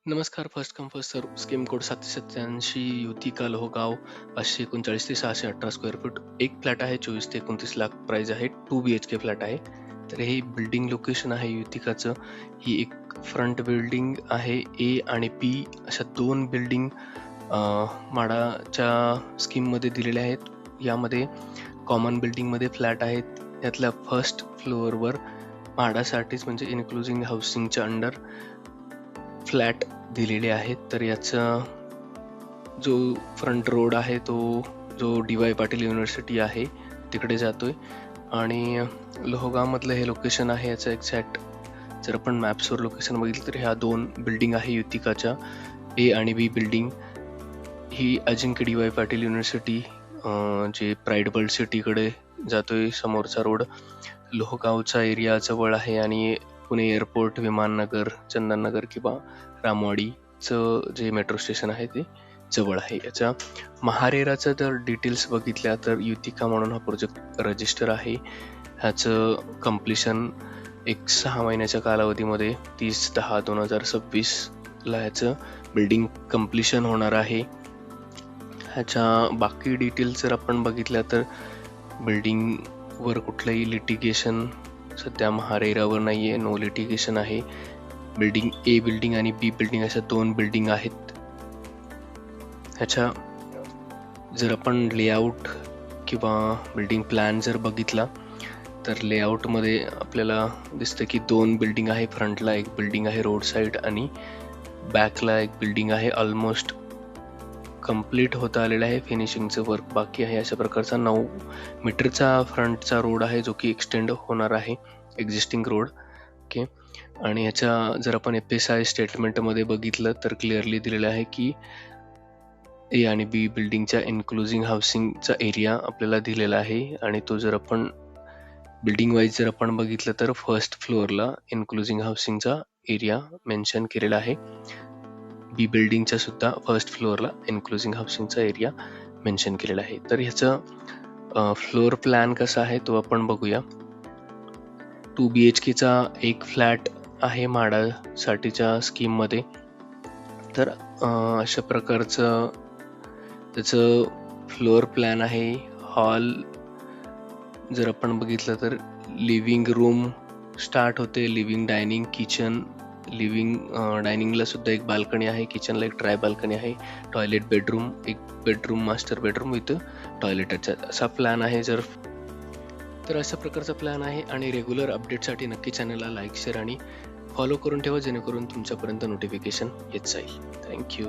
नमस्कार. First come first serve scheme code 787 Yutika Lohegaon 539 ते 618 square foot. एक फ्लॅट आहे. 24 ते 29 लाख प्राइस आहे. 2 BHK फ्लॅट आहे. तर हे बिल्डिंग लोकेशन आहे युतिकाचं. ही एक फ्रंट बिल्डिंग आहे. ए आणि बी अशा दोन बिल्डिंग म्हाडाच्या स्कीममध्ये दिलेल्या आहेत. यामध्ये कॉमन बिल्डिंगमध्ये फ्लॅट आहेत. यातल्या फर्स्ट फ्लोअरवर म्हाडासाठीच म्हणजे इन्क्लुझिंग हाऊसिंगच्या अंडर फ्लॅट दिलेले आहेत. तर याचा जो फ्रंट रोड आहे तो जो DY पाटील युनिव्हर्सिटी आहे तिकडे जातोय आणि लोहगावमधलं हे लोकेशन आहे. याचं एक्झॅक्ट जर आपण मॅप्सवर लोकेशन बघितलं तर ह्या दोन बिल्डिंग आहे युतिकाच्या. A आणि B बिल्डिंग ही अजिंक्य DY पाटील युनिव्हर्सिटी जे प्राईड वर्ल्ड सिटीकडे जातोय. समोरचा रोड लोहगावचा एरिया जवळ आहे आणि पुणे एअरपोर्ट, विमाननगर, चंदननगर किंवा रामवाडीचं जे मेट्रो स्टेशन आहे ते जवळ आहे. याच्या महारेराचं जर डिटेल्स बघितल्या तर युतिका म्हणून हा प्रोजेक्ट रजिस्टर आहे. ह्याचं कम्प्लिशन एक 6 महिन्याच्या कालावधीमध्ये 30/10/2026 ला ह्याचं बिल्डिंग कम्प्लिशन होणार आहे. ह्याच्या बाकी डिटेल्स जर आपण बघितल्या तर बिल्डिंगवर कुठलंही लिटिगेशन सध्या महारेरावर नाहीये. नो लिटिगेशन आहे. बिल्डिंग A बिल्डिंग आणि B बिल्डिंग अशा दोन बिल्डिंग आहेत. ह्याच्या जर आपण लेआउट किंवा बिल्डिंग प्लॅन जर बघितला तर लेआउटमध्ये आपल्याला दिसतं की दोन बिल्डिंग आहे. फ्रंटला एक बिल्डिंग आहे रोड साईड आणि बॅकला एक बिल्डिंग आहे. ऑलमोस्ट कम्प्लीट होता आलेला आहे. फिनिशिंगचं वर्क बाकी आहे. अशा प्रकारचा 9 मीटरचा फ्रंटचा रोड आहे जो की एक्सटेंड होणार आहे. Existing road. ओके. आणि ह्याच्या जर आपण FSI स्टेटमेंटमध्ये बघितलं तर क्लिअरली दिलेलं आहे की A आणि B बिल्डिंगच्या इन्क्लुझिंग हाऊसिंगचा एरिया आपल्याला दिलेला आहे आणि तो जर आपण बिल्डिंग वाईज जर आपण बघितलं तर फर्स्ट फ्लोअरला इन्क्लुझिंग हाऊसिंगचा एरिया मेन्शन केलेला आहे. B बिल्डिंगच्या सुद्धा फर्स्ट फ्लोअरला इन्क्लुझिंग हाऊसिंगचा एरिया मेन्शन केलेला आहे. तर ह्याचं फ्लोअर प्लॅन कसा आहे तो आपण बघूया. 2 BHKचा एक फ्लॅट आहे म्हाडासाठीच्या स्कीममध्ये. तर अशा प्रकारचं त्याचं फ्लोअर प्लॅन आहे. हॉल जर आपण बघितलं तर लिव्हिंग रूम स्टार्ट होते. Living, dining, kitchen. लिव्हिंग डायनिंगला सुद्धा एक बाल्कनी आहे. किचनला एक ट्राय बाल्कनी आहे. टॉयलेट, बेडरूम, एक bedroom, master bedroom with toilet असा प्लॅन आहे. तर अशा प्रकारचा प्लॅन आहे आणि रेग्युलर अपडेटसाठी नक्की चॅनलला लाईक, शेअर आणि फॉलो करून ठेवा जेणेकरून तुमच्यापर्यंत नोटिफिकेशन येत जाईल. थँक्यू.